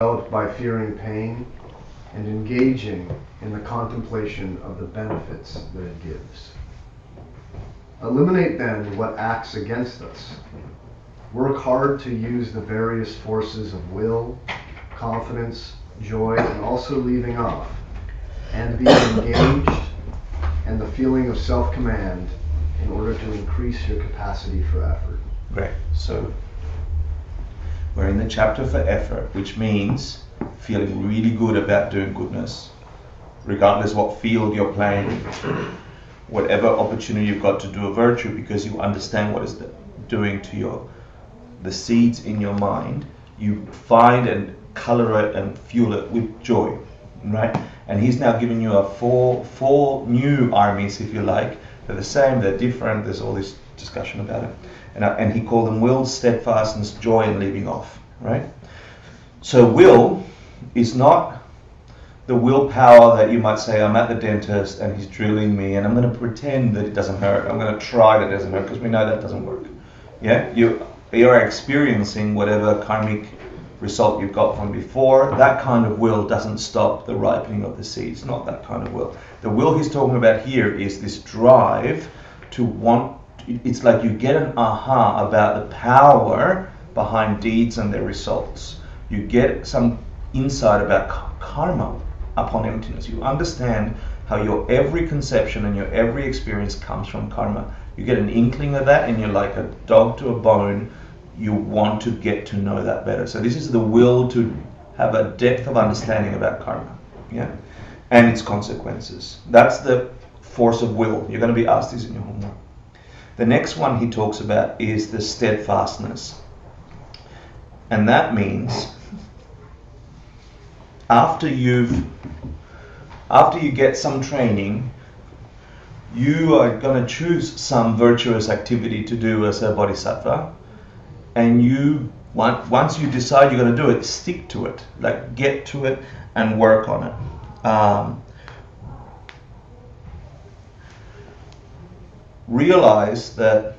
developed by fearing pain and engaging in the contemplation of the benefits that it gives. Eliminate then what acts against us. Work hard to use the various forces of will, confidence, joy, and also leaving off, and be engaged and the feeling of self-command in order to increase your capacity for effort. Great. So we're in the chapter for effort, which means feeling really good about doing goodness, regardless what field you're playing, whatever opportunity you've got to do a virtue, because you understand what it's doing to the seeds in your mind. You find and color it and fuel it with joy, right? And he's now giving you four new armies, if you like. They're the same, they're different. There's all this discussion about it. And he called them will, steadfastness, joy, and leaving off, right? So will is not the willpower that you might say, I'm at the dentist and he's drilling me and I'm going to pretend that it doesn't hurt. I'm going to try that it doesn't hurt, because we know that doesn't work. Yeah, you're experiencing whatever karmic result you've got from before. That kind of will doesn't stop the ripening of the seeds. Not that kind of will. The will he's talking about here is this drive to want. It's like you get an aha about the power behind deeds and their results. You get some insight about karma upon emptiness. You understand how your every conception and your every experience comes from karma. You get an inkling of that and you're like a dog to a bone. You want to get to know that better. So this is the will to have a depth of understanding about karma, yeah, and its consequences. That's the force of will. You're going to be asked this in your homework. The next one he talks about is the steadfastness. And that means after you get some training, you are going to choose some virtuous activity to do as a bodhisattva, and once you decide you're going to do it, stick to it, like get to it and work on it. Realize that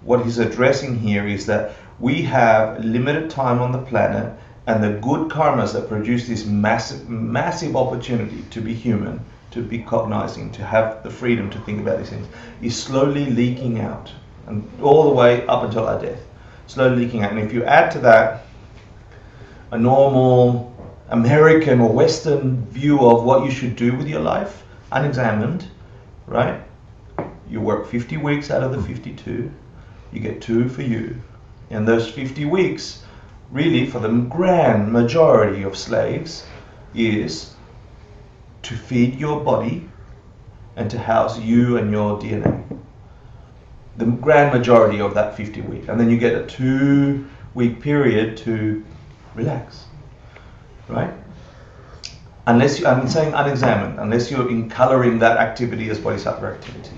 what he's addressing here is that we have limited time on the planet, and the good karmas that produce this massive opportunity to be human, to be cognizing, to have the freedom to think about these things, is slowly leaking out, and all the way up until our death, slowly leaking out. And if you add to that a normal American or Western view of what you should do with your life, unexamined, right? You work 50 weeks out of the 52, you get 2 for you. And those 50 weeks, really for the grand majority of slaves, is to feed your body and to house you and your DNA. The grand majority of that 50 week. And then you get a 2-week period to relax, right? Unless I'm saying unexamined, unless you're in coloring that activity as bodhisattva activity.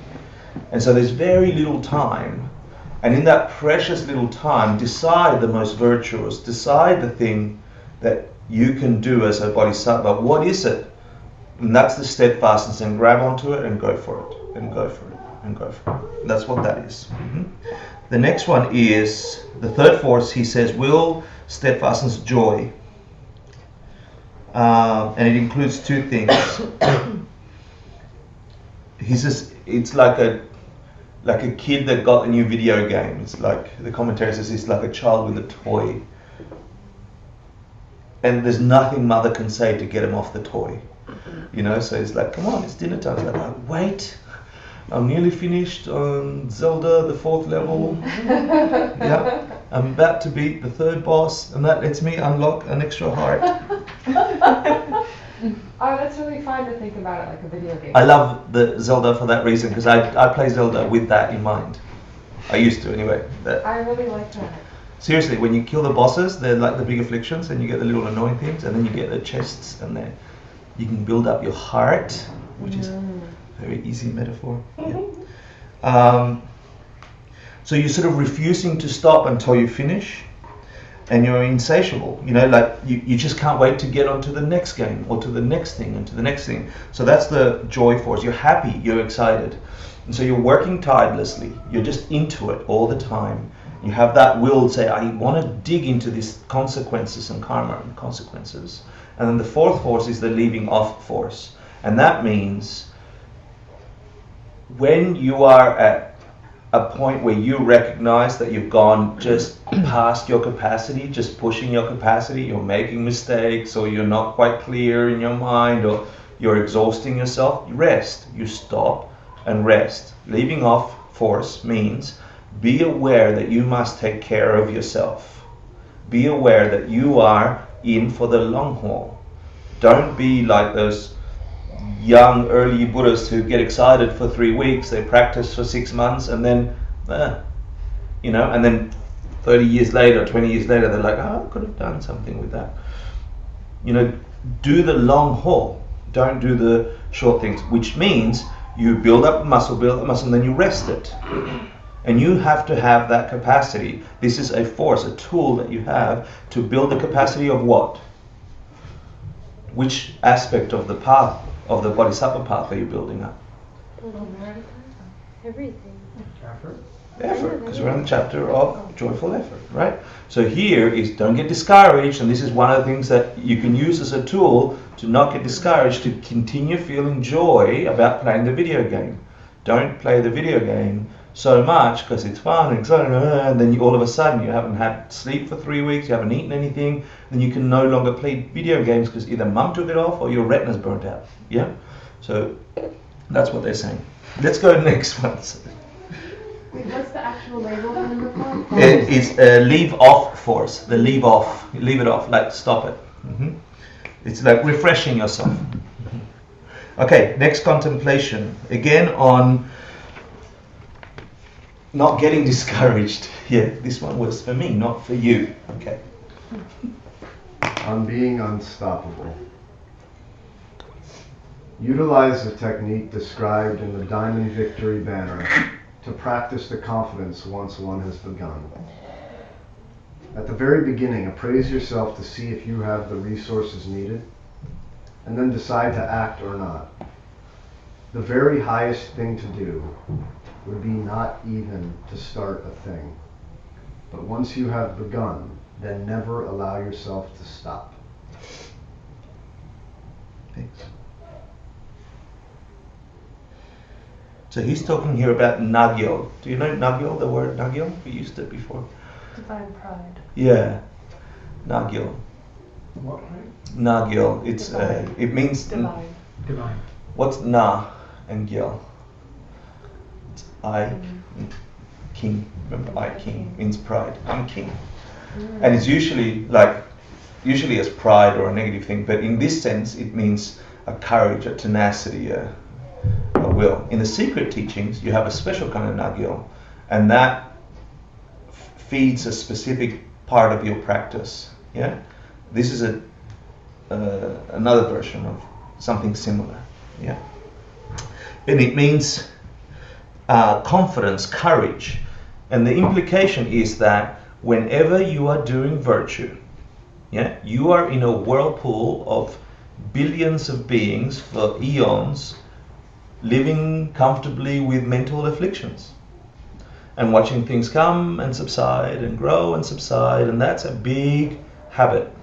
And so there's very little time, and in that precious little time, decide the most virtuous, decide the thing that you can do as a bodhisattva. What is it? And that's the steadfastness, and grab onto it and go for it, and go for it, and go for it. That's what that is. Mm-hmm. The next one is, the third force, he says, will, steadfastness, joy. And it includes 2 things. He says it's like a kid that got a new video game. It's like, the commentary says, it's like a child with a toy, and there's nothing mother can say to get him off the toy, you know. So it's like, come on, it's dinner time. It's like, wait, I'm nearly finished on Zelda, the 4th level. Yeah, I'm about to beat the 3rd boss, and that lets me unlock an extra heart. Oh, that's really fun to think about it like a video game. I love the Zelda for that reason, because I play Zelda with that in mind. I used to anyway. I really like that. Seriously, when you kill the bosses, they're like the big afflictions, and you get the little annoying things, and then you get the chests, and then you can build up your heart, which is a very easy metaphor. Yeah. So you're sort of refusing to stop until you finish, and you're insatiable, you know, like you just can't wait to get onto the next game, or to the next thing, and to the next thing. So that's the joy force. You're happy, you're excited, and so you're working tirelessly. You're just into it all the time, You have that will to say, I want to dig into these consequences and karma and consequences. And then the fourth force is the leaving off force. And that means when you are at a point where you recognize that you've gone just past your capacity, just pushing your capacity, you're making mistakes, or you're not quite clear in your mind, or you're exhausting yourself, you rest. You stop and rest. Leaving off force means be aware that you must take care of yourself. Be aware that you are in for the long haul. Don't be like those young early Buddhists who get excited for 3 weeks, they practice for 6 months, and then, and then 30 years later, 20 years later, they're like, oh, I could have done something with that. Do the long haul. Don't do the short things, which means you build up muscle, and then you rest it. And you have to have that capacity. This is a force, a tool that you have to build the capacity of what? Which aspect of the path, of the Bodhisattva path, are you building up? Everything. Effort, because we're in the chapter of joyful effort, right? So here is don't get discouraged, and this is one of the things that you can use as a tool to not get discouraged, to continue feeling joy about playing the video game. Don't play the video game so much because it's fun and exciting, and then all of a sudden you haven't had sleep for 3 weeks, you haven't eaten anything, then you can no longer play video games because either mum took it off or your retina's burnt out. Yeah? So that's what they're saying. Let's go to the next one. Wait, what's the actual label for number 4? It's leave off force. The leave off. Leave it off. Like stop it. It's like refreshing yourself. Okay, next contemplation. Again on not getting discouraged. Yeah, this one was for me, not for you. Okay. On being unstoppable. Utilize the technique described in the Diamond Victory banner to practice the confidence once one has begun. At the very beginning, appraise yourself to see if you have the resources needed, and then decide to act or not. The very highest thing to do would be not even to start a thing. But once you have begun, then never allow yourself to stop. Thanks. So he's talking here about Nagyo. Do you know Nagyo, the word Nagyo? We used it before. Divine pride. Yeah, Nagyo. What, right? Nagyo. It's Divine. it means Divine. Divine. what's Na and Gyal? It's I, king. Remember, I king means pride. I'm king, and it's usually as pride or a negative thing, but in this sense, it means a courage, a tenacity, a will. In the secret teachings, you have a special kind of Nagyo, and that feeds a specific part of your practice. Yeah, this is another version of something similar. Yeah, and it means confidence, courage, and the implication is that whenever you are doing virtue, yeah, you are in a whirlpool of billions of beings for eons living comfortably with mental afflictions and watching things come and subside and grow and subside, and that's a big habit.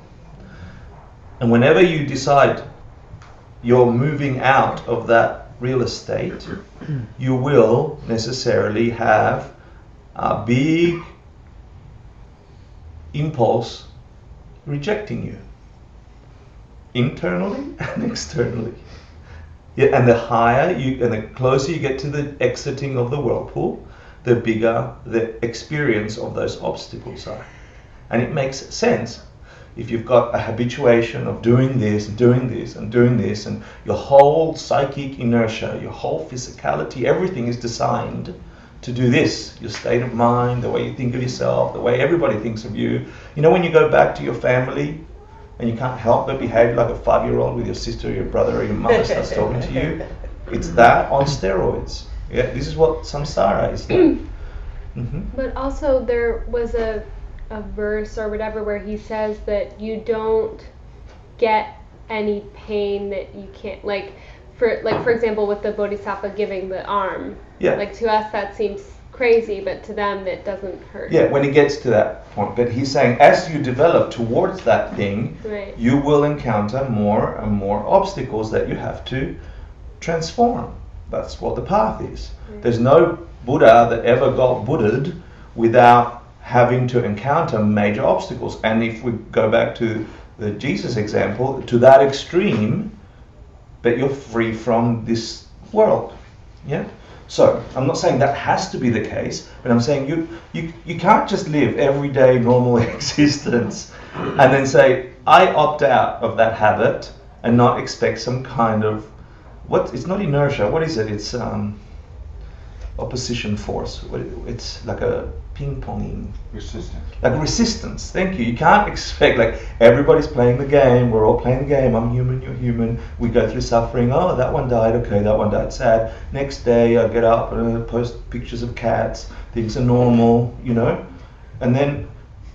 And whenever you decide you're moving out of that real estate, you will necessarily have a big impulse rejecting you, internally and externally. Yeah, and the higher you and the closer you get to the exiting of the whirlpool, the bigger the experience of those obstacles are. And it makes sense if you've got a habituation of doing this and doing this and doing this, and your whole psychic inertia, your whole physicality, everything is designed to do this. Your state of mind, the way you think of yourself, the way everybody thinks of you. You know, when you go back to your family and you can't help but behave like a 5-year-old with your sister or your brother or your mother starts talking to you, it's that on steroids. Yeah, this is what samsara is like. But also there was a verse or whatever where he says that you don't get any pain that you can't, for example with the Bodhisattva giving the arm. Yeah. Like to us that seems crazy, but to them it doesn't hurt. Yeah, when it gets to that point. But he's saying as you develop towards that thing, Right. you will encounter more and more obstacles that you have to transform. That's what the path is. Right. There's no Buddha that ever got Buddha'd without having to encounter major obstacles. And if we go back to the Jesus example, to that extreme, that you're free from this world. Yeah? So, I'm not saying that has to be the case, but I'm saying you can't just live everyday normal existence and then say, I opt out of that habit and not expect some kind of, it's not inertia, what is it? It's opposition force. It's like a ping-ponging. Resistance. Like resistance, thank you. You can't expect, like, everybody's playing the game, we're all playing the game, I'm human, you're human, we go through suffering, oh, that one died, okay, that one died, sad. Next day I get up and I post pictures of cats, things are normal, you know? And then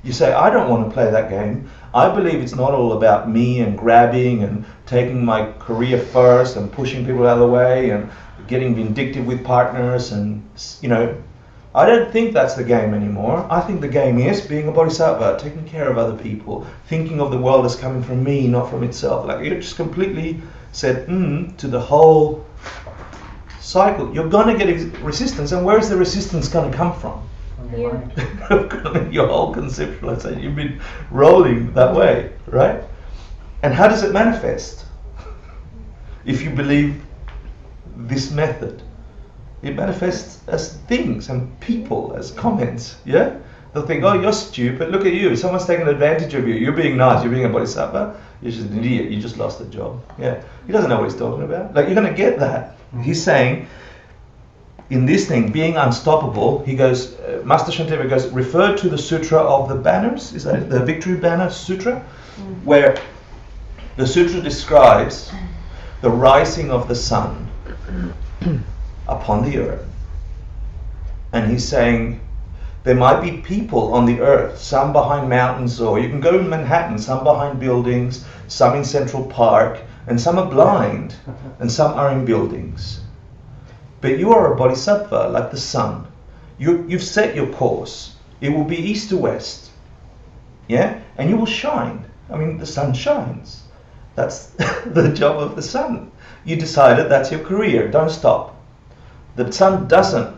you say, I don't want to play that game. I believe it's not all about me and grabbing and taking my career first and pushing people out of the way and getting vindictive with partners and, you know, I don't think that's the game anymore. I think the game is being a bodhisattva, taking care of other people, thinking of the world as coming from me, not from itself. Like, you just completely said to the whole cycle. You're going to get resistance, and where is the resistance going to come from? From your mind. Your whole conceptualization. You've been rolling that way, right? And how does it manifest? If you believe this method. It manifests as things and people, as comments, yeah? They'll think, oh, you're stupid, look at you, someone's taking advantage of you, you're being nice, you're being a bodhisattva, you're just an idiot, you just lost a job, yeah? He doesn't know what he's talking about. Like, you're going to get that. He's saying, in this thing, being unstoppable, he goes, Master Shantava goes, refer to the Sutra of the Banners, is that the Victory Banner Sutra? Where the sutra describes the rising of the sun upon the earth. And he's saying there might be people on the earth, some behind mountains, or you can go in Manhattan, some behind buildings, some in Central Park, and some are blind, and some are in buildings. But you are a bodhisattva, like the sun. You've set your course. It will be east to west. Yeah? And you will shine. I mean, the sun shines. That's the job of the sun. You decided that's your career. Don't stop. The sun doesn't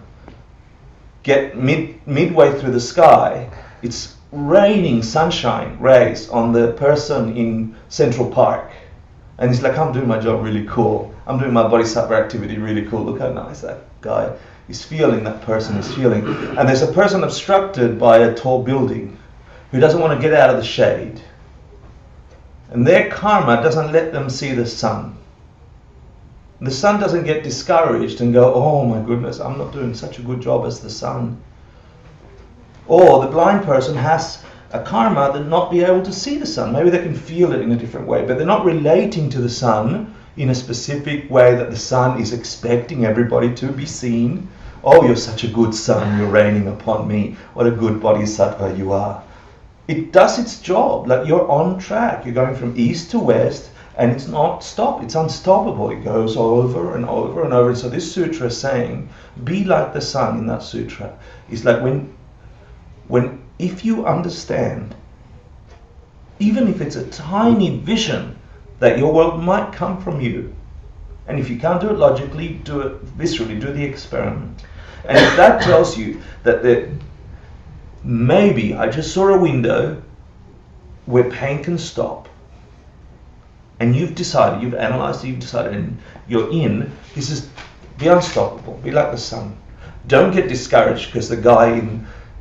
get midway through the sky. It's raining sunshine rays on the person in Central Park. And he's like, I'm doing my job really cool. I'm doing my bodhisattva activity really cool. Look how nice that guy is feeling, that person is feeling. And there's a person obstructed by a tall building who doesn't want to get out of the shade. And their karma doesn't let them see the sun. The sun doesn't get discouraged and go, oh my goodness, I'm not doing such a good job as the sun. Or the blind person has a karma that not be able to see the sun. Maybe they can feel it in a different way, but they're not relating to the sun in a specific way that the sun is expecting everybody to be seen. Oh, you're such a good sun, you're raining upon me. What a good bodhisattva you are. It does its job, like you're on track. You're going from east to west, and it's not stop. It's unstoppable. It goes over and over and over. And so this sutra is saying, be like the sun in that sutra. It's like when if you understand, even if it's a tiny vision, that your world might come from you. And if you can't do it logically, do it viscerally, do the experiment. And if that tells you that maybe I just saw a window where pain can stop, and you've decided, you've analysed it, you've decided, and you're in, this is, be unstoppable, be like the sun. Don't get discouraged because the guy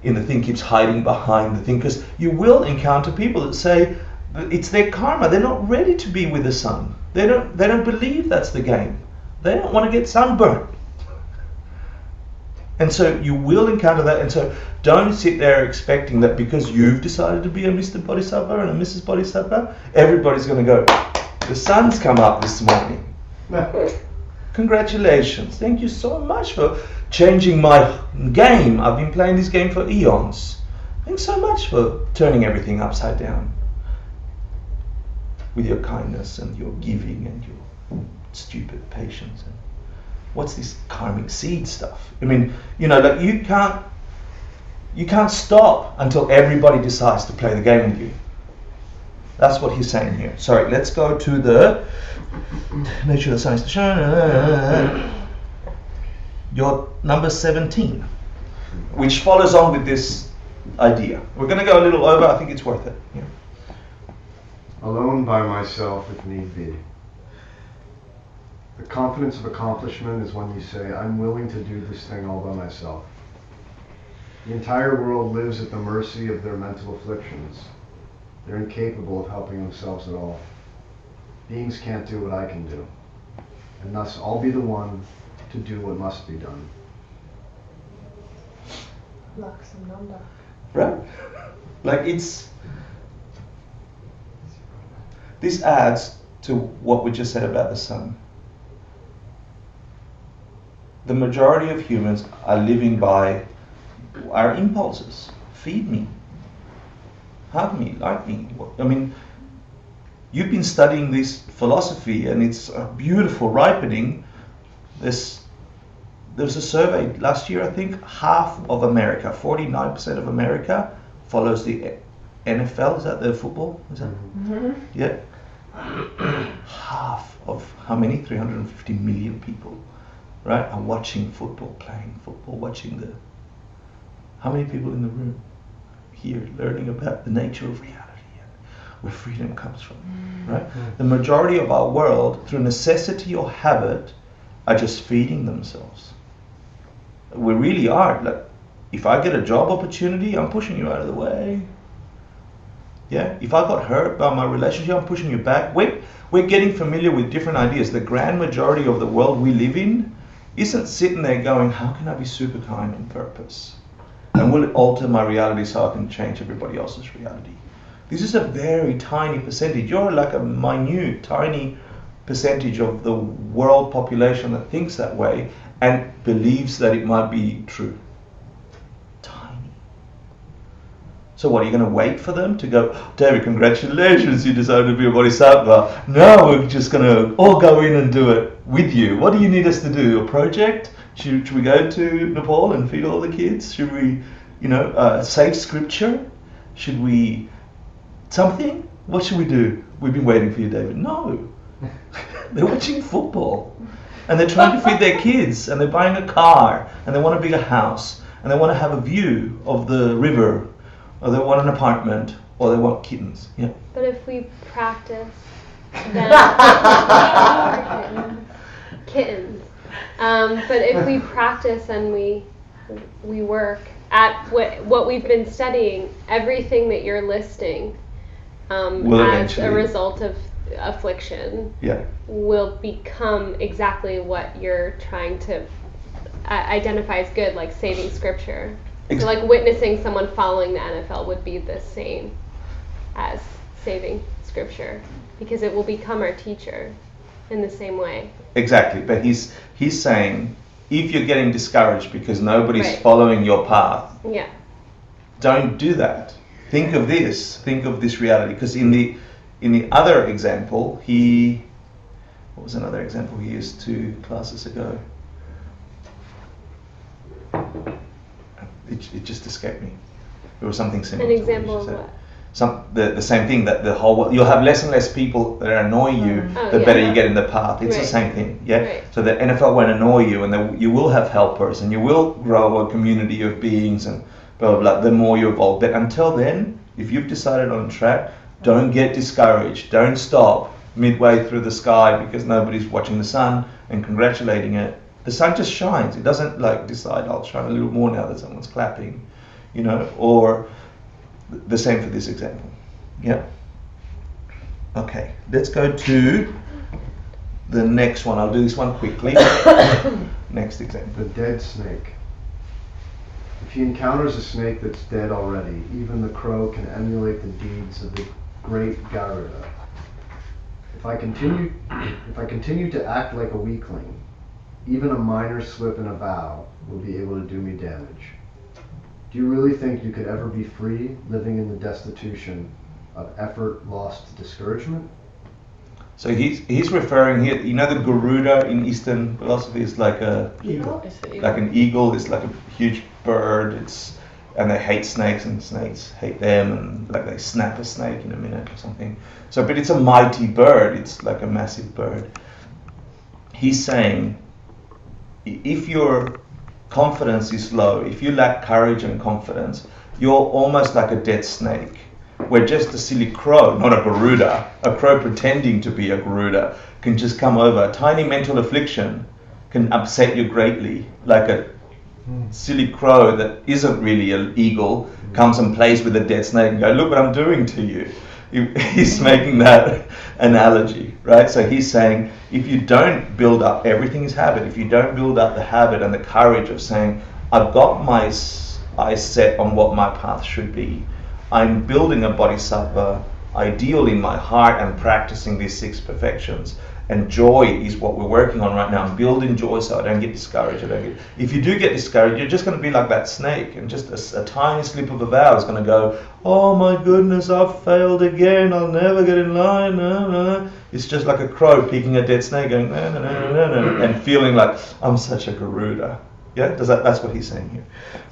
in the thing keeps hiding behind the thing, because you will encounter people that say it's their karma, they're not ready to be with the sun. They don't believe that's the game. They don't want to get sunburned. And so you will encounter that, and so don't sit there expecting that because you've decided to be a Mr. Bodhisattva and a Mrs. Bodhisattva, everybody's going to go, the sun's come up this morning. Congratulations. Thank you so much for changing my game. I've been playing this game for eons. Thanks so much for turning everything upside down with your kindness and your giving and your stupid patience. what's this karmic seed stuff? I mean, you know, like you can't stop until everybody decides to play the game with you. That's what he's saying here. Sorry, let's go to the nature of the science. Your number 17, which follows on with this idea. We're going to go a little over. I think it's worth it. Yeah. Alone by myself if need be. The confidence of accomplishment is when you say, I'm willing to do this thing all by myself. The entire world lives at the mercy of their mental afflictions. They're incapable of helping themselves at all. Beings can't do what I can do, and thus I'll be the one to do what must be done. Right? Like this adds to what we just said about the sun. The majority of humans are living by our impulses. Feed me, hug me, like me. I mean, you've been studying this philosophy and it's a beautiful ripening. There's a survey last year, I think, half of America, 49% of America follows the NFL. Is that the football? Is that? Mm-hmm. Yeah. Half of how many? 350 million people, right, are watching football, playing football, watching the... How many people in the room here learning about the nature of reality and where freedom comes from, right? The majority of our world, through necessity or habit, are just feeding themselves. We really are. Like, if I get a job opportunity, I'm pushing you out of the way. Yeah, if I got hurt by my relationship, I'm pushing you back. We're getting familiar with different ideas. The grand majority of the world we live in isn't sitting there going, how can I be super kind on purpose? And will it alter my reality so I can change everybody else's reality? This is a very tiny percentage. You're like a minute, tiny percentage of the world population that thinks that way and believes that it might be true. Tiny. So what, are you going to wait for them to go, David, congratulations, you decided to be a Bodhisattva. No, we're just going to all go in and do it with you. What do you need us to do? A project? Should we go to Nepal and feed all the kids? Should we, save scripture? Should we, something? What should we do? We've been waiting for you, David. No. They're watching football. And they're trying to feed their kids. And they're buying a car. And they want a bigger house. And they want to have a view of the river. Or they want an apartment. Or they want kittens. Yeah. But if we practice, then kittens. But if we practice and we work at what we've been studying, everything that you're listing as a result of affliction will become exactly what you're trying to identify as good, like saving scripture. So like witnessing someone following the NFL would be the same as saving scripture, because it will become our teacher in the same way. Exactly, but he's saying if you're getting discouraged because nobody's following your path, don't do that. Think of this reality, because in the other example, what was another example he used 2 classes ago? It just escaped me. There was something similar. An example of what? The same thing, that the whole you'll have less and less people that annoy you the better you get in the path. It's the same thing, So the NFL won't annoy you, and you will have helpers, and you will grow a community of beings, and blah blah blah. The more you evolve, but until then, if you've decided on track, don't get discouraged. Don't stop midway through the sky because nobody's watching the sun and congratulating it. The sun just shines. It doesn't like decide I'll shine a little more now that someone's clapping, or. The same for this example. Yeah. Okay, let's go to the next one. I'll do this one quickly. Next example. The dead snake. If he encounters a snake that's dead already, even the crow can emulate the deeds of the great Garuda. If I continue to act like a weakling, even a minor slip in a vow will be able to do me damage. Do you really think you could ever be free, living in the destitution of effort lost to discouragement? So he's referring here, you know, the Garuda in Eastern philosophy is like an eagle. It's like a huge bird. And they hate snakes, and snakes hate them, and like they snap a snake in a minute or something. So, but it's a mighty bird. It's like a massive bird. He's saying, if your confidence is low, if you lack courage and confidence, you're almost like a dead snake, where just a silly crow, not a Garuda, a crow pretending to be a Garuda, can just come over. A tiny mental affliction can upset you greatly, like a silly crow that isn't really an eagle comes and plays with a dead snake and go, look what I'm doing to you. He's making that analogy, right? So he's saying, if you don't build up, everything is habit, if you don't build up the habit and the courage of saying, I've got my eyes set on what my path should be, I'm building a Bodhisattva ideal in my heart and practicing these 6 perfections. And joy is what we're working on right now. I'm building joy so I don't get discouraged. If you do get discouraged, you're just going to be like that snake, and just a tiny slip of a vow is going to go, oh my goodness, I've failed again. I'll never get in line. No, no. It's just like a crow picking a dead snake, going no, no, no, no, no, and feeling like I'm such a Garuda. Yeah, that's what he's saying here.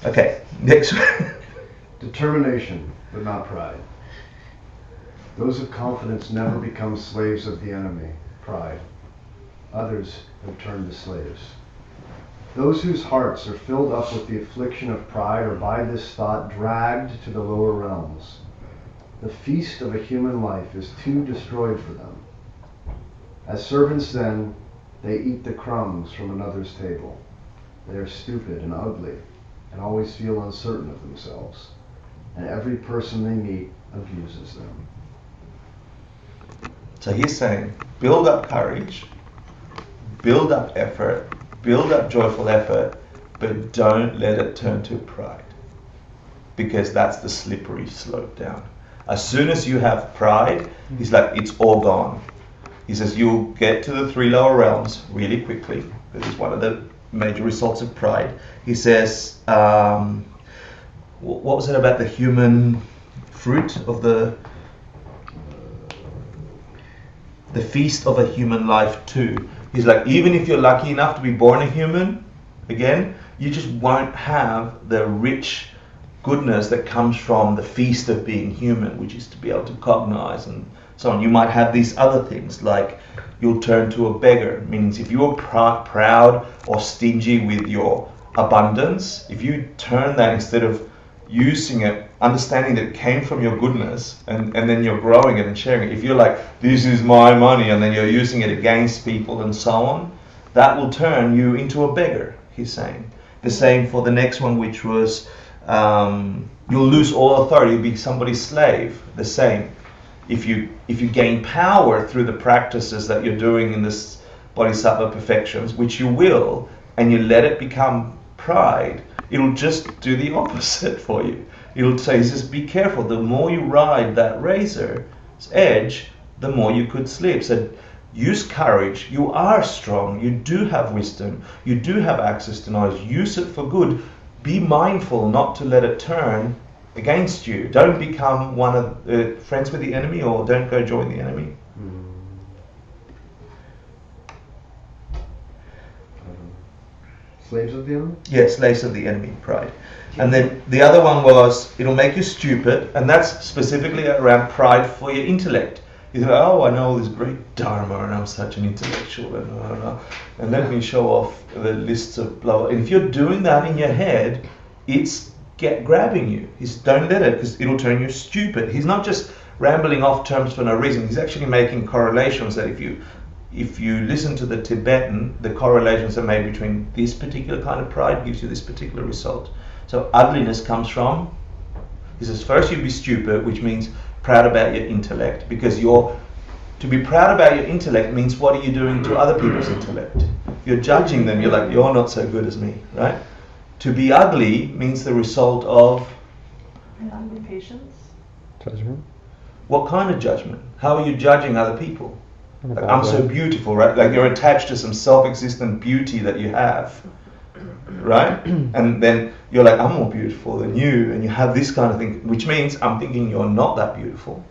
Okay, next one. Determination, but not pride. Those of confidence never become slaves of the enemy, pride. Others have turned to slaves. Those whose hearts are filled up with the affliction of pride are by this thought dragged to the lower realms. The feast of a human life is too destroyed for them. As servants then, they eat the crumbs from another's table. They are stupid and ugly and always feel uncertain of themselves. And every person they meet abuses them. So he's saying, build up courage, build up effort, build up joyful effort, but don't let it turn to pride, because that's the slippery slope down. As soon as you have pride, he's like, it's all gone. He says you'll get to the 3 lower realms really quickly. This is one of the major results of pride. He says, what was it about the human fruit of the feast of a human life too? He's like, even if you're lucky enough to be born a human again, you just won't have the rich goodness that comes from the feast of being human, which is to be able to cognize and so on. You might have these other things, like you'll turn to a beggar. Means if you're proud or stingy with your abundance, if you turn that, instead of using it, understanding that it came from your goodness, and then you're growing it and sharing it. If you're like, this is my money, and then you're using it against people and so on, that will turn you into a beggar, he's saying. The same for the next one, which was, you'll lose all authority, you'll be somebody's slave. The same. If you gain power through the practices that you're doing in this Bodhisattva perfections, which you will, and you let it become pride, it'll just do the opposite for you. It'll say, just be careful. The more you ride that razor's edge, the more you could slip. So use courage. You are strong. You do have wisdom. You do have access to knowledge. Use it for good. Be mindful not to let it turn against you. Don't become one of the friends with the enemy, or don't go join the enemy. Slaves of the enemy? Yeah, slaves of the enemy, pride. And then the other one was, it'll make you stupid, and that's specifically around pride for your intellect. You think, oh, I know all this great dharma, and I'm such an intellectual, and let me show off the lists of blah, blah. And if you're doing that in your head, it's grabbing you. Don't let it, because it'll turn you stupid. He's not just rambling off terms for no reason. He's actually making correlations that if you listen to the Tibetan, the correlations are made between this particular kind of pride gives you this particular result. So ugliness comes from, he says, first you be stupid, which means proud about your intellect, because to be proud about your intellect means what are you doing to other people's intellect? You're judging them, you're like, you're not so good as me, right? To be ugly means the result of Patience. Judgment. What kind of judgment? How are you judging other people? Like, I'm so beautiful, right? Like you're attached to some self-existent beauty that you have, right? And then you're like, I'm more beautiful than you, and you have this kind of thing, which means I'm thinking you're not that beautiful.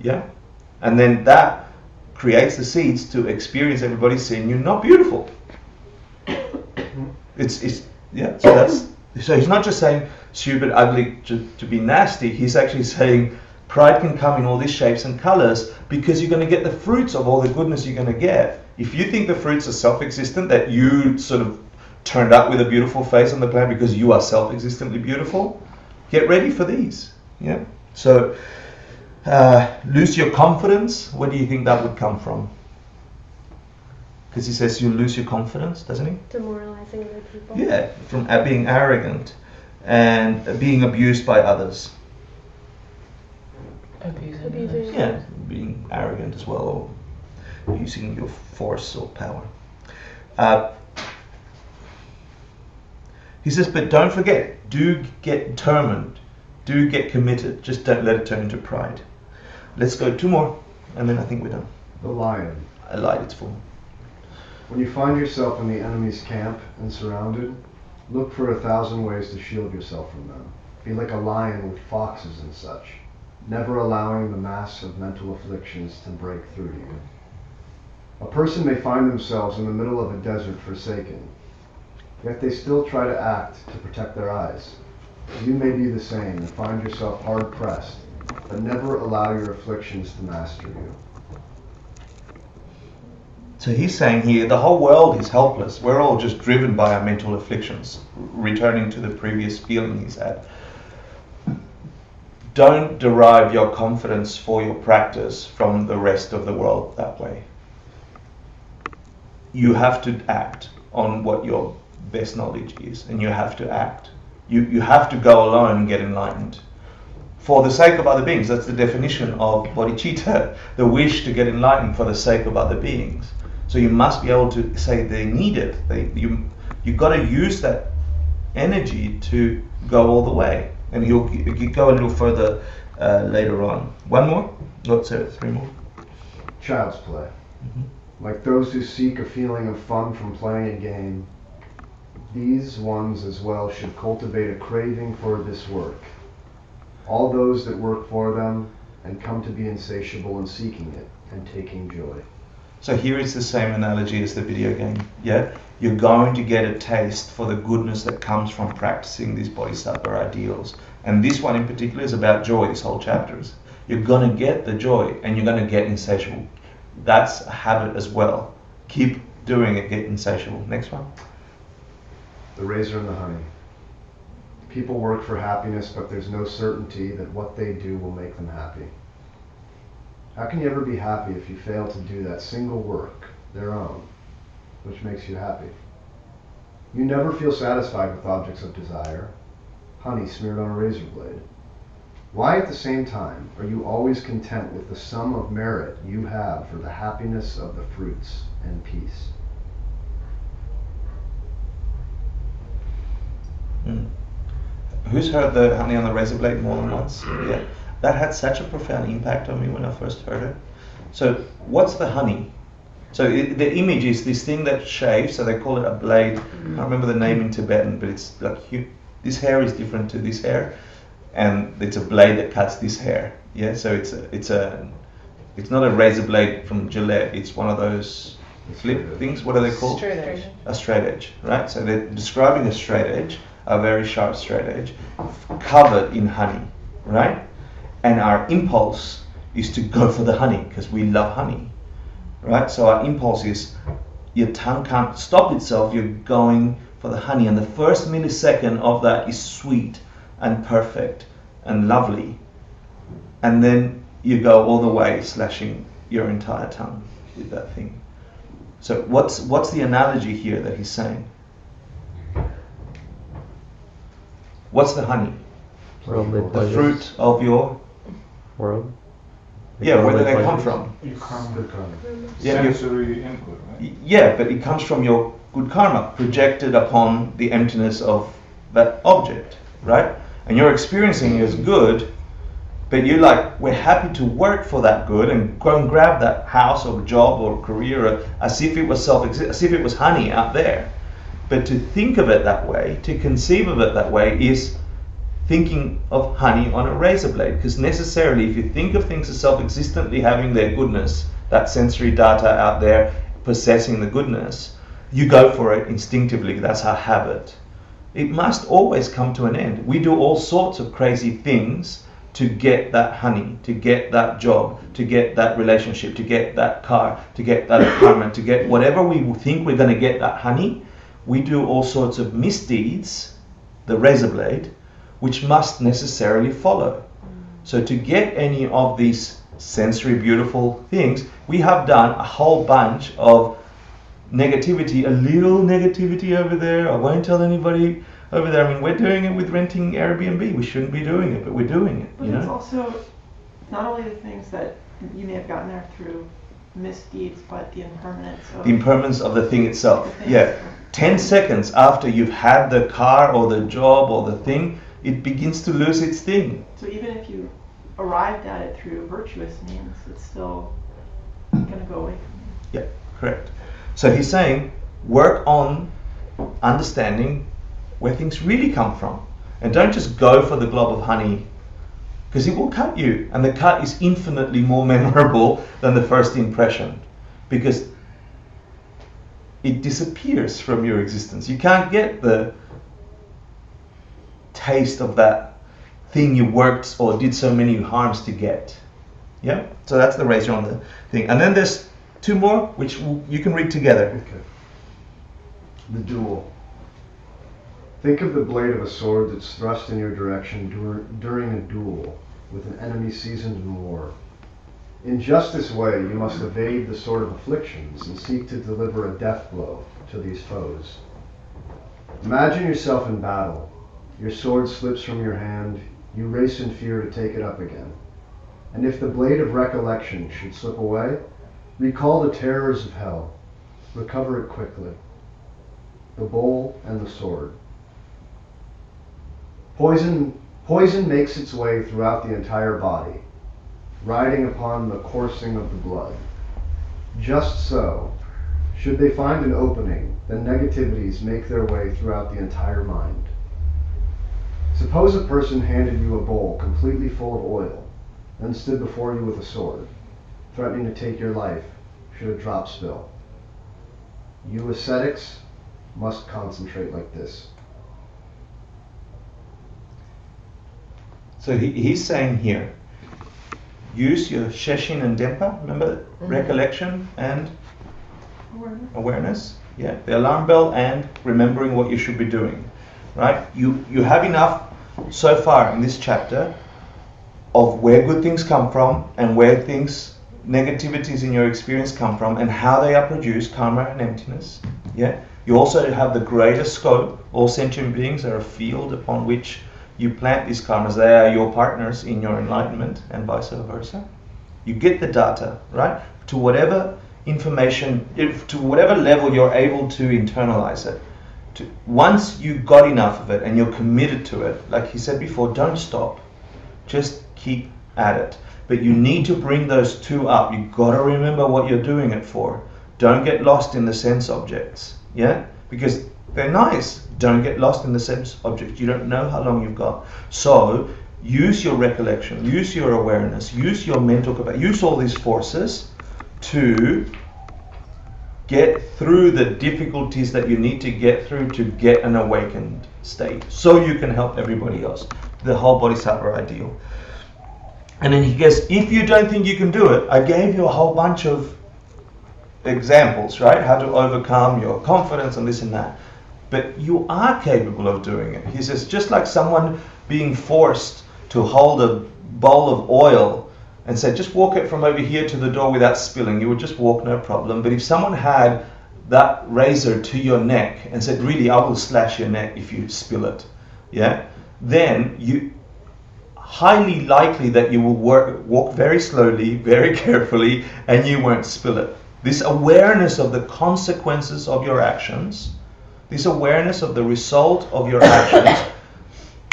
Yeah? And then that creates the seeds to experience everybody seeing you not beautiful. So he's not just saying stupid, ugly to be nasty. He's actually saying pride can come in all these shapes and colors because you're going to get the fruits of all the goodness you're going to get. If you think the fruits are self-existent, that you sort of turned up with a beautiful face on the planet because you are self-existently beautiful, get ready for these. Yeah. So lose your confidence. Where do you think that would come from? Because he says you lose your confidence, doesn't he? Demoralizing other people. Yeah, from being arrogant and being abused by others. Abusing. Yeah, being arrogant as well, or using your force or power. He says, but don't forget, do get determined, do get committed, just don't let it turn into pride. Let's go 2 more, and then I think we're done. The lion. I lied, it's full. When you find yourself in the enemy's camp and surrounded, look for 1,000 ways to shield yourself from them. Be like a lion with foxes and such, never allowing the mass of mental afflictions to break through you. A person may find themselves in the middle of a desert forsaken, yet they still try to act to protect their eyes. You may be the same and find yourself hard-pressed, but never allow your afflictions to master you. So he's saying here, the whole world is helpless. We're all just driven by our mental afflictions, returning to the previous feeling he's had. Don't derive your confidence for your practice from the rest of the world that way. You have to act on what your best knowledge is, and you have to act. You have to go alone and get enlightened. For the sake of other beings, that's the definition of bodhicitta, the wish to get enlightened for the sake of other beings. So you must be able to say they need it. You've got to use that energy to go all the way. And he'll go a little further later on. 1 more? Oh, sorry, 3 more. Child's play. Like those who seek a feeling of fun from playing a game, these ones as well should cultivate a craving for this work. All those that work for them and come to be insatiable in seeking it and taking joy. So here is the same analogy as the video game. Yeah, you're going to get a taste for the goodness that comes from practicing these bodhisattva ideals. And this one in particular is about joy. This whole chapter is. You're going to get the joy, and you're going to get insatiable. That's a habit as well. Keep doing it. Get insatiable. Next one. The razor and the honey. People work for happiness, but there's no certainty that what they do will make them happy. How can you ever be happy if you fail to do that single work, their own, which makes you happy? You never feel satisfied with objects of desire, honey smeared on a razor blade. Why at the same time are you always content with the sum of merit you have for the happiness of the fruits and peace? Who's heard the honey on the razor blade more than once? Yeah. That had such a profound impact on me when I first heard it. So what's the honey? So the image is this thing that shaves, so they call it a blade. I can't remember the name in Tibetan, but it's like this hair is different to this hair, and it's a blade that cuts this hair. Yeah, so it's not a razor blade from Gillette. It's one of those flip things. What are they called? Straight edge. A straight edge, right? So they're describing a straight edge, a very sharp straight edge, covered in honey, right? And our impulse is to go for the honey because we love honey, right? So our impulse is, your tongue can't stop itself, you're going for the honey. And the first millisecond of that is sweet and perfect and lovely. And then you go all the way, slashing your entire tongue with that thing. So what's the analogy here that he's saying? What's the honey? The fruit of your world. Yeah, where do they come from? Your karma. Yeah, Sensory input, right? Yeah, but it comes from your good karma projected upon the emptiness of that object, right? And you're experiencing it as good, but you're like, we're happy to work for that good and go and grab that house or job or career as if it was as if it was honey out there. But to think of it that way, to conceive of it that way, is thinking of honey on a razor blade, because necessarily if you think of things as self-existently having their goodness, that sensory data out there possessing the goodness, you go for it instinctively. That's our habit. It must always come to an end. We do all sorts of crazy things to get that honey, to get that job, to get that relationship, to get that car, to get that apartment, to get whatever we think we're going to get that honey. We do all sorts of misdeeds, the razor blade, which must necessarily follow. So to get any of these sensory beautiful things, we have done a whole bunch of negativity, a little negativity over there. I won't tell anybody over there. I mean, we're doing it with renting Airbnb. We shouldn't be doing it, but we're doing it. But it's also not only the things that you may have gotten there through misdeeds, but the impermanence of the thing itself. The thing. Yeah. 10 seconds after you've had the car or the job or the thing, it begins to lose its thing. So even if you arrived at it through virtuous means, it's still going to go away from you. Yeah, correct. So he's saying, work on understanding where things really come from. And don't just go for the glob of honey, because it will cut you. And the cut is infinitely more memorable than the first impression, because it disappears from your existence. You can't get the taste of that thing you worked or did so many harms to get. Yeah? So that's the razor on the thing. And then there's two more, which you can read together. Okay. The duel. Think of the blade of a sword that's thrust in your direction during a duel with an enemy seasoned in war. In just this way, you must evade the sword of afflictions and seek to deliver a death blow to these foes. Imagine yourself in battle. Your sword slips from your hand. You race in fear to take it up again. And if the blade of recollection should slip away, recall the terrors of hell. Recover it quickly. The bowl and the sword. Poison makes its way throughout the entire body, riding upon the coursing of the blood. Just so, should they find an opening, then negativities make their way throughout the entire mind. Suppose a person handed you a bowl completely full of oil, then stood before you with a sword, threatening to take your life should a drop spill. You ascetics must concentrate like this. So he's saying here, use your Sheshin and Dempa, remember? Recollection and awareness. Yeah, the alarm bell and remembering what you should be doing, right? You have enough so far in this chapter of where good things come from and where negativities in your experience come from and how they are produced, karma and emptiness. Yeah. You also have the greater scope. All sentient beings are a field upon which you plant these karmas. They are your partners in your enlightenment and vice versa. You get the data, right? To whatever information, to whatever level you're able to internalize it. Once you got enough of it and you're committed to it, like he said before, don't stop. Just keep at it. But you need to bring those two up. You've got to remember what you're doing it for. Don't get lost in the sense objects. Yeah? Because they're nice. Don't get lost in the sense objects. You don't know how long you've got. So use your recollection, use your awareness, use your mental capacity, use all these forces to get through the difficulties that you need to get through to get an awakened state, so you can help everybody else. The whole Bodhisattva ideal. And then he goes, if you don't think you can do it, I gave you a whole bunch of examples, right? How to overcome your confidence and this and that. But you are capable of doing it. He says, just like someone being forced to hold a bowl of oil and said, just walk it from over here to the door without spilling, you would just walk, no problem. But if someone had that razor to your neck and said, really, I will slash your neck if you spill it, yeah, then you highly likely that you will walk very slowly, very carefully, and you won't spill it. This awareness of the consequences of your actions, this awareness of the result of your actions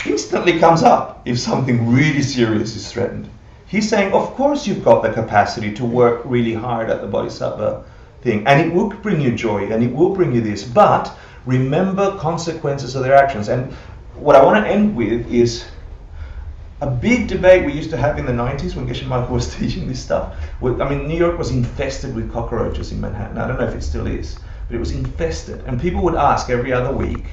instantly comes up if something really serious is threatened. He's saying, of course you've got the capacity to work really hard at the Bodhisattva thing, and it will bring you joy, and it will bring you this, but remember consequences of their actions. And what I want to end with is, A big debate we used to have in the 90s when Geshe Michael was teaching this stuff. New York was infested with cockroaches in Manhattan. I don't know if it still is, but it was infested. And people would ask every other week,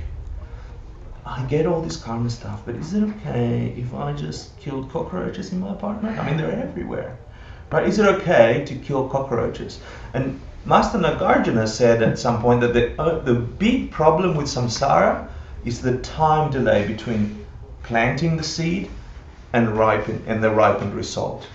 I get all this karma stuff, but is it okay if I just killed cockroaches in my apartment? I mean, they're everywhere. Right? Is it okay to kill cockroaches? And Master Nagarjuna said at some point that the big problem with samsara is the time delay between planting the seed and the ripened result.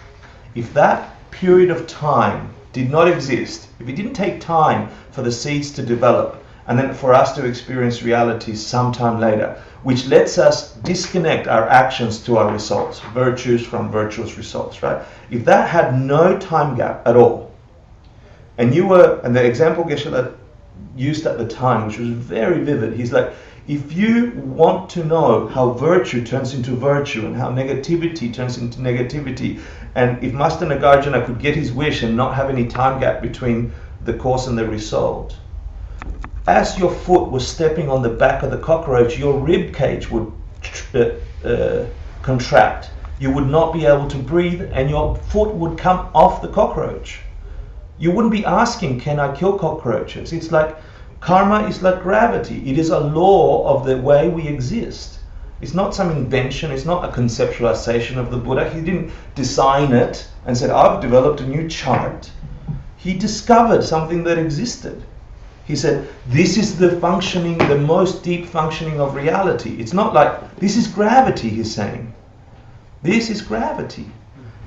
If that period of time did not exist, if it didn't take time for the seeds to develop and then for us to experience reality sometime later, which lets us disconnect our actions to our results, virtues from virtuous results, right? If that had no time gap at all, and the example Geshe used at the time, which was very vivid, he's like, if you want to know how virtue turns into virtue and how negativity turns into negativity, and if Master Nagarjuna could get his wish and not have any time gap between the cause and the result, as your foot was stepping on the back of the cockroach, your rib cage would contract. You would not be able to breathe and your foot would come off the cockroach. You wouldn't be asking, can I kill cockroaches? It's like karma is like gravity. It is a law of the way we exist. It's not some invention. It's not a conceptualization of the Buddha. He didn't design it and said, I've developed a new chart. He discovered something that existed. He said, this is the functioning, the most deep functioning of reality. It's not like, this is gravity, he's saying. This is gravity.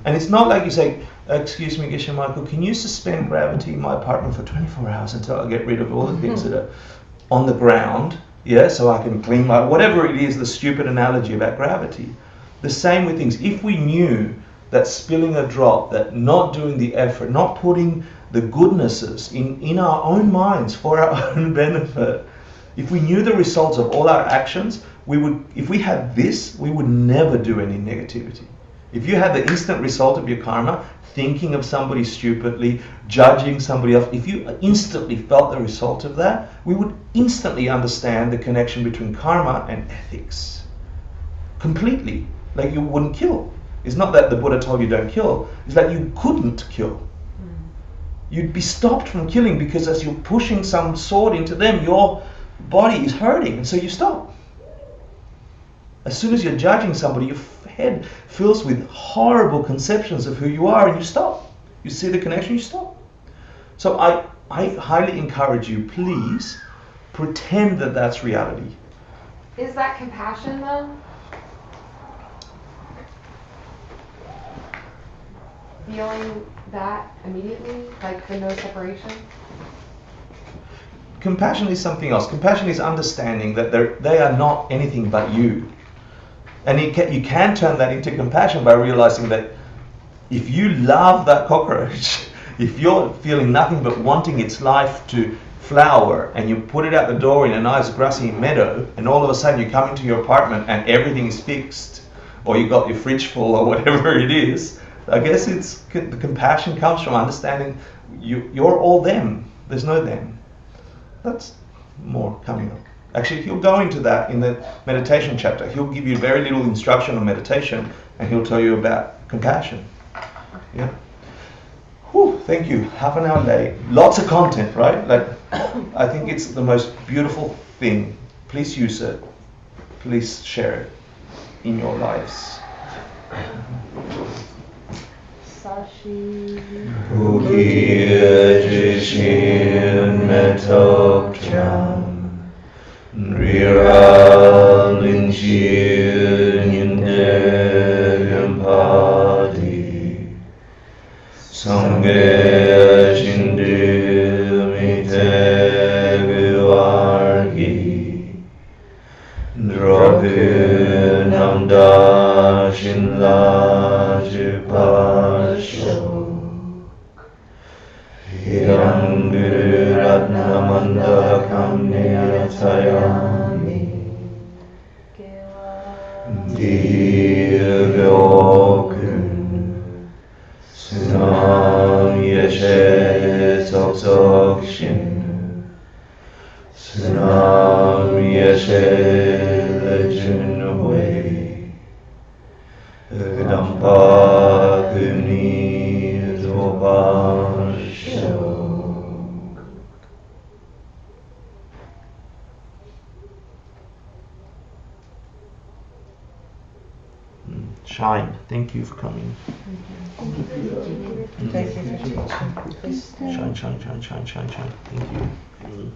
And it's not like you say, excuse me, Geshe Michael, can you suspend gravity in my apartment for 24 hours until I get rid of all the things that are on the ground, yeah, so I can clean my, whatever it is, the stupid analogy about gravity. The same with things. If we knew that spilling a drop, that not doing the effort, not putting the goodnesses in our own minds for our own benefit, if we knew the results of all our actions, we would, if we had this, we would never do any negativity. If you had the instant result of your karma, thinking of somebody stupidly, judging somebody else, if you instantly felt the result of that, we would instantly understand the connection between karma and ethics. Completely. Like you wouldn't kill. It's not that the Buddha told you don't kill, it's that you couldn't kill. You'd be stopped from killing because as you're pushing some sword into them, your body is hurting, and so you stop. As soon as you're judging somebody, your head fills with horrible conceptions of who you are, and you stop. You see the connection, you stop. So I highly encourage you, please, pretend that that's reality. Is that compassion, though? Feeling that immediately, like the no separation? Compassion is something else. Compassion is understanding that they are not anything but you. And you can turn that into compassion by realizing that if you love that cockroach, if you're feeling nothing but wanting its life to flower, and you put it out the door in a nice grassy meadow, and all of a sudden you come into your apartment and everything is fixed, or you got your fridge full or whatever it is, I guess the compassion comes from understanding you're all them. There's no them. That's more coming up. Actually, he'll go into that in the meditation chapter. He'll give you very little instruction on meditation, and he'll tell you about compassion. Yeah. Whew, thank you. Half an hour late. Lots of content, right? Like, I think it's the most beautiful thing. Please use it. Please share it in your lives. Sashi. Jishin metokcham Riral Linchin Yindegam Sangha Shindu Miteguargi Drogu Namda Shinla Jupasho Hiranguru Ratnamanda Kamniyatayami Dirgokun Sunam Yeshe Toksokshin Sunam Yeshe Lejunwe Shine. Thank you for coming. Thank you for teaching. Please stay. Shine. Thank you.